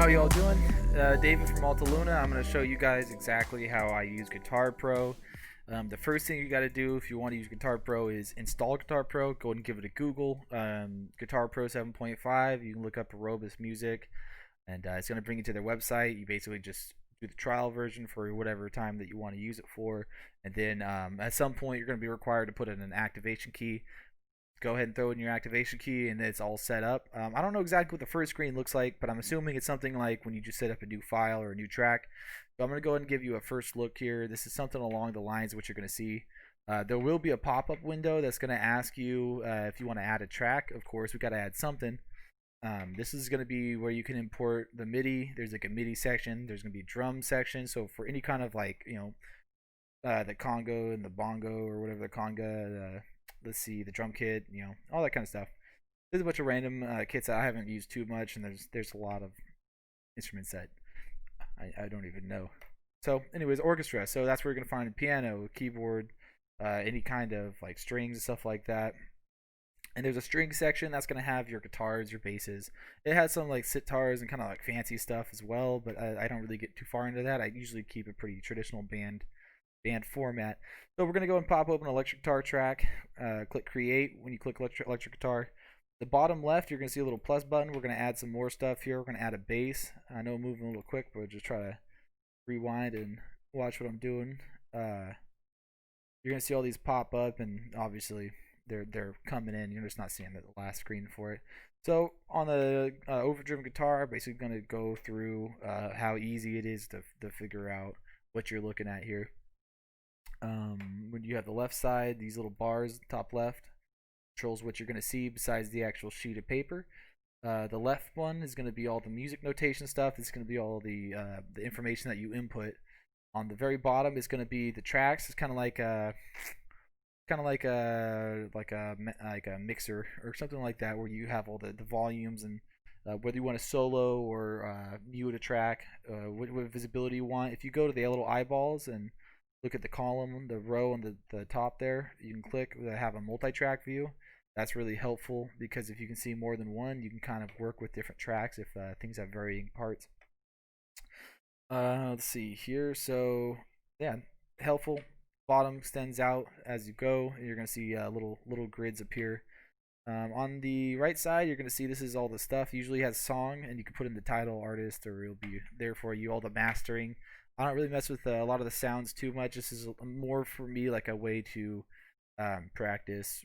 How y'all doing? David from Altaluna. I'm going to show you guys exactly how I use Guitar Pro. The first thing you got to do if you want to use Guitar Pro is install Guitar Pro. Go ahead and give it a Google. Guitar Pro 7.5. You can look up Aerobus Music, and it's going to bring you to their website. You basically just do the trial version for whatever time that you want to use it for, and then at some point you're going to be required to put in an activation key. Go ahead and throw in your activation key and it's all set up. I don't know exactly what the first screen looks like, but I'm assuming it's something like when you just set up a new file or a new track. So I'm going to go ahead and give you a first look here. This is something along the lines of what you're going to see. There will be a pop-up window that's going to ask you if you want to add a track. Of course, we got to add something. This is going to be where you can import the MIDI. There's like a MIDI section. There's going to be a drum section. So for any kind of like, the Congo and the bongo or whatever the conga, let's see, the drum kit, all that kind of stuff. There's a bunch of random kits that I haven't used too much, and there's a lot of instruments that I don't even know. So anyways, orchestra. So that's where you're going to find a piano, keyboard, any kind of like strings and stuff like that. And there's a string section that's going to have your guitars, your basses. It has some like sitars and kind of like fancy stuff as well, but I don't really get too far into that. I usually keep a pretty traditional band format. So we're going to go and pop open electric guitar track, click create. When you click electric guitar, the bottom left you're going to see a little plus button. We're going to add some more stuff here. We're going to add a bass. I know I'm moving a little quick, but we'll just try to rewind and watch what I'm doing. You're going to see all these pop up, and obviously they're coming in. You're just not seeing the last screen for it. So on the overdriven guitar, basically going to go through how easy it is to figure out what you're looking at here. When you have the left side, these little bars top left controls what you're going to see besides the actual sheet of paper. The left one is going to be all the music notation stuff. It's going to be all the information that you input. On the very bottom is going to be the tracks. It's kind of like a mixer or something like that, where you have all the volumes and whether you want to solo or mute a track, what visibility you want. If you go to the little eyeballs and look at the column, the row on the top there, you can click to have a multi-track view. That's really helpful because if you can see more than one, you can kind of work with different tracks if things have varying parts. Let's see here. So yeah, helpful. Bottom extends out as you go. You're going to see little grids appear. On the right side, you're going to see this is all the stuff. Usually has song, and you can put in the title, artist, or it'll be there for you. All the mastering. I don't really mess with a lot of the sounds too much. This is more for me like a way to practice,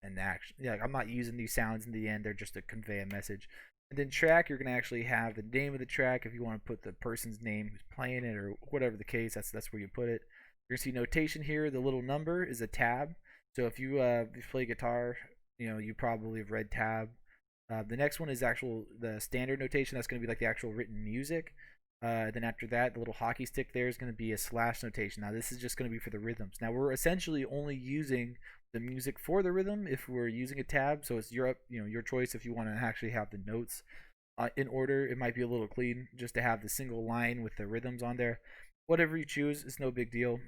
and action. Yeah, I'm not using these sounds in the end. They're just to convey a message. And then track, you're going to actually have the name of the track. If you want to put the person's name who's playing it or whatever the case, that's where you put it. You're going to see notation here. The little number is a tab. So if you play guitar, you probably have read tab. The next one is the standard notation. That's going to be like the actual written music. Then after that, the little hockey stick there is going to be a slash notation. Now this is just going to be for the rhythms. Now we're essentially only using the music for the rhythm if we're using a tab. So it's your choice if you want to actually have the notes in order. It might be a little clean just to have the single line with the rhythms on there. Whatever you choose, it's no big deal.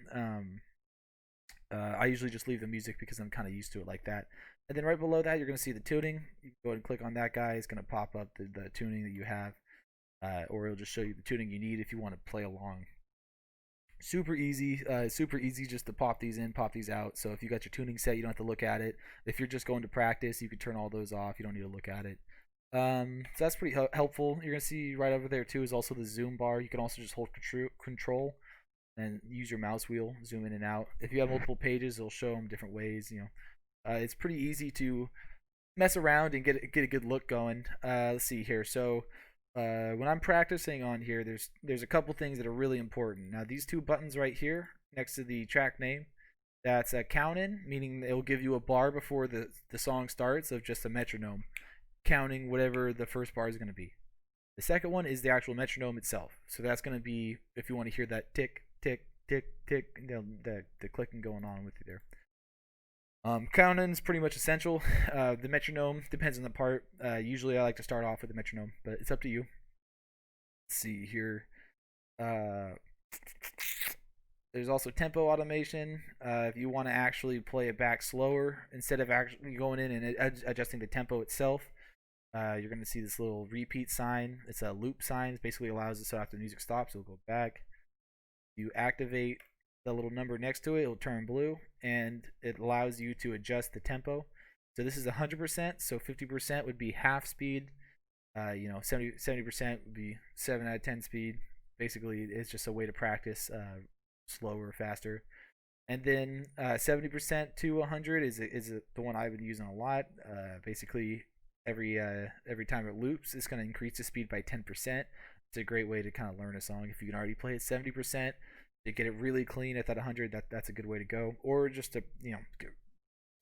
I usually just leave the music because I'm kind of used to it like that. And then right below that, you're going to see the tuning. You can go ahead and click on that guy. It's going to pop up the tuning that you have. Or it'll just show you the tuning you need if you want to play along. Super easy just to pop these in, pop these out. So if you got your tuning set, you don't have to look at it. If you're just going to practice, you can turn all those off. You don't need to look at it. So that's pretty helpful. You're going to see right over there too is also the zoom bar. You can also just hold control and use your mouse wheel, zoom in and out. If you have multiple pages, it'll show them different ways. It's pretty easy to mess around and get a good look going. Let's see here. So when I'm practicing on here, there's a couple things that are really important. Now these two buttons right here next to the track name, that's a count in, meaning it will give you a bar before the song starts of just a metronome, counting whatever the first bar is going to be. The second one is the actual metronome itself. So that's going to be if you want to hear that tick, tick, tick, tick, the clicking going on with you there. Counting is pretty much essential. The metronome depends on the part. Usually I like to start off with the metronome, but it's up to you. Let's see here. There's also tempo automation. If you want to actually play it back slower instead of actually going in and adjusting the tempo itself, you're going to see this little repeat sign. It's a loop sign. It basically allows it so after the music stops, it'll go back. You activate the little number next to it, it'll turn blue, and it allows you to adjust the tempo. So this is 100%, so 50% would be half speed. 70% would be 7 out of 10 speed. Basically, it's just a way to practice slower, faster. And then 70% to 100 is the one I've been using a lot. Basically, every time it loops, it's going to increase the speed by 10%. It's a great way to kind of learn a song. If you can already play it 70%, to get it really clean at that 100, that's a good way to go. Or just to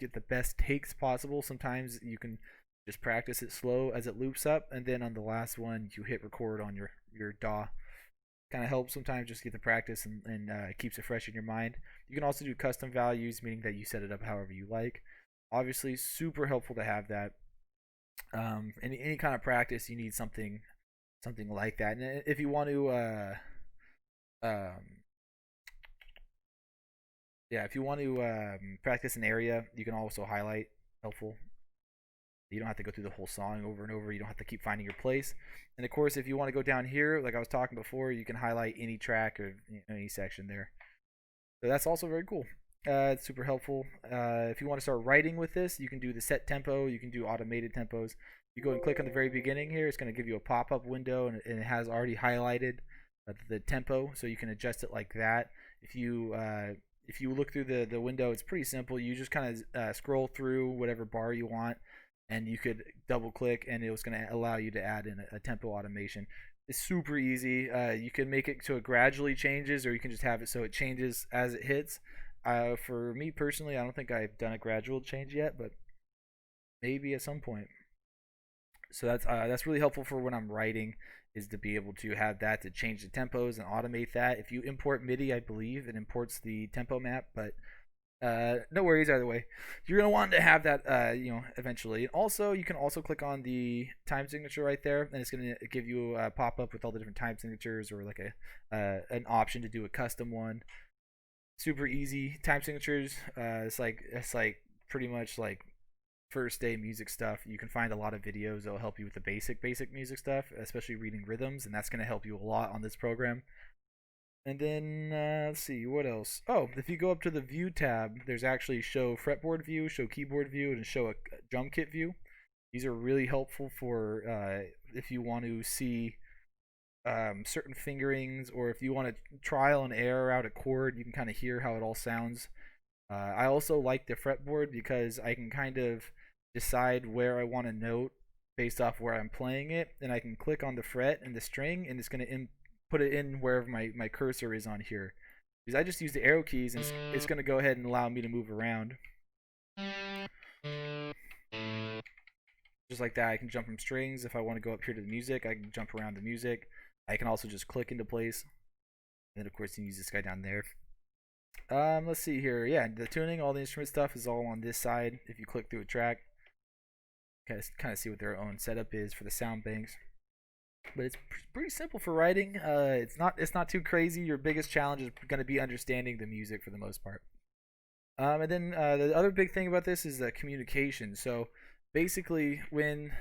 get the best takes possible. Sometimes you can just practice it slow as it loops up, and then on the last one you hit record on your DAW. Kind of helps sometimes just get the practice and keeps it fresh in your mind. You can also do custom values, meaning that you set it up however you like. Obviously, super helpful to have that. Any kind of practice, you need something like that. And if you want to, if you want to practice an area, you can also highlight. Helpful. You don't have to go through the whole song over and over. You don't have to keep finding your place. And of course, if you want to go down here, like I was talking before, you can highlight any track or any section there. So that's also very cool. It's super helpful. If you want to start writing with this, you can do the set tempo. You can do automated tempos. You go and click on the very beginning here. It's going to give you a pop-up window, and it has already highlighted the tempo, so you can adjust it like that. If you look through the window, it's pretty simple. You just kind of scroll through whatever bar you want, and you could double click, and it was going to allow you to add in a tempo automation. It's super easy. You can make it so it gradually changes, or you can just have it so it changes as it hits. For me personally, I don't think I've done a gradual change yet, but maybe at some point. So that's really helpful for when I'm writing, is to be able to have that to change the tempos and automate that. If you import MIDI, I believe it imports the tempo map, but no worries either way. You're gonna want to have that eventually. Also, you can also click on the time signature right there, and it's gonna give you a pop-up with all the different time signatures, or like an option to do a custom one. Super easy. Time signatures. It's like pretty much like first day music stuff. You can find a lot of videos that'll help you with the basic music stuff, especially reading rhythms, and that's gonna help you a lot on this program. And then let's see what else. Oh, if you go up to the view tab, there's actually show fretboard view, show keyboard view, and show a drum kit view. These are really helpful for if you want to see certain fingerings, or if you want to trial and error out a chord, you can kind of hear how it all sounds. I also like the fretboard because I can kind of decide where I want a note based off where I'm playing it, and I can click on the fret and the string, and it's going to put it in wherever my cursor is on here. Because I just use the arrow keys, and it's going to go ahead and allow me to move around. Just like that, I can jump from strings. If I want to go up here to the music, I can jump around the music. I can also just click into place. And then, of course, you can use this guy down there. Let's see here. Yeah, the tuning, all the instrument stuff is all on this side. If you click through a track, kind of see what their own setup is for the sound banks. But it's pretty simple for writing. It's not too crazy. Your biggest challenge is going to be understanding the music for the most part. And then the other big thing about this is communication. So basically, when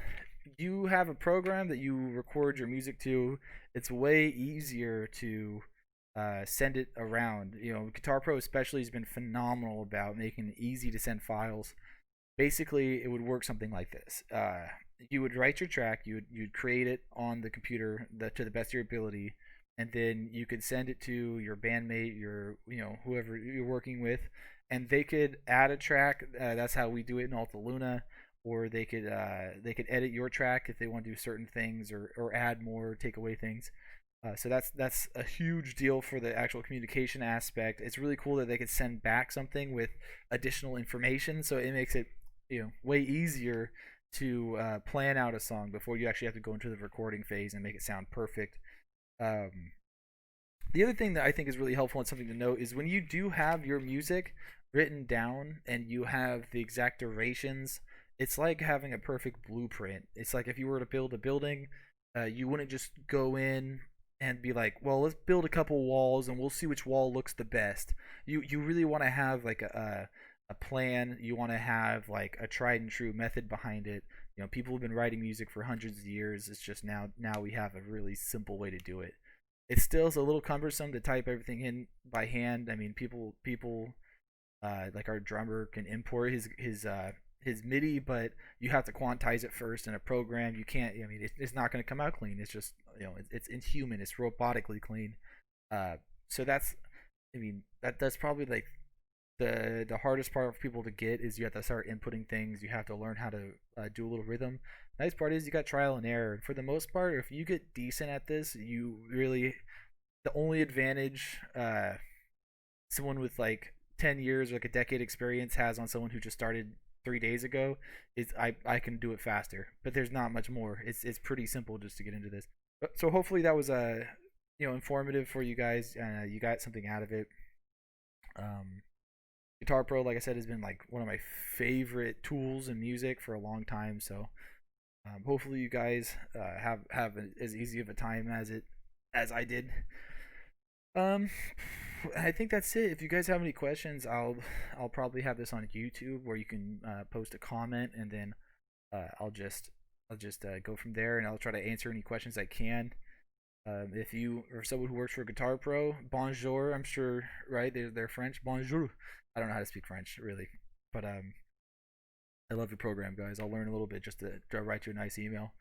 you have a program that you record your music to, it's way easier to send it around. Guitar Pro especially has been phenomenal about making it easy to send files. Basically, it would work something like this. You would write your track, you'd create it on the computer to the best of your ability, and then you could send it to your bandmate, whoever you're working with, and they could add a track. That's how we do it in Alta Luna. Or they could edit your track if they want to do certain things, or add more, take away things. So that's a huge deal for the actual communication aspect. It's really cool that they could send back something with additional information, so it makes it way easier to plan out a song before you actually have to go into the recording phase and make it sound perfect. The other thing that I think is really helpful and something to note is when you do have your music written down and you have the exact durations, it's like having a perfect blueprint. It's like if you were to build a building, you wouldn't just go in and be like, well, let's build a couple walls and we'll see which wall looks the best. You really want to have like a plan. You want to have like a tried and true method behind it People have been writing music for hundreds of years. It's just now we have a really simple way to do it. It still is a little cumbersome to type everything in by hand. I mean, people like our drummer can import his MIDI, but you have to quantize it first in a program. You can't. I mean, it's not going to come out clean. It's just it's inhuman. It's robotically clean. Uh, so that's, I mean, that's probably like the hardest part for people to get is you have to start inputting things. You have to learn how to do a little rhythm. Nice part is you got trial and error. For the most part, if you get decent at this, you really the only advantage someone with like 10 years or like a decade experience has on someone who just started 3 days ago is I can do it faster. But there's not much more. It's pretty simple just to get into this. So hopefully that was informative for you guys. You got something out of it. Um, Guitar Pro, like I said, has been like one of my favorite tools in music for a long time. So hopefully you guys have as easy of a time as I did. Um, I think that's it. If you guys have any questions, I'll probably have this on YouTube where you can post a comment, and then I'll just go from there, and I'll try to answer any questions I can. If you are someone who works for Guitar Pro, bonjour. I'm sure, right? They're French. Bonjour. I don't know how to speak French really, but I love your program, guys. I'll learn a little bit just to write you a nice email.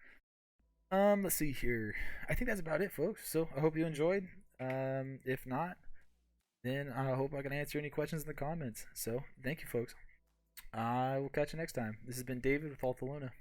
Let's see here. I think that's about it, folks. So I hope you enjoyed. If not, then I hope I can answer any questions in the comments. So thank you, folks. I will catch you next time. This has been David with Alta Luna.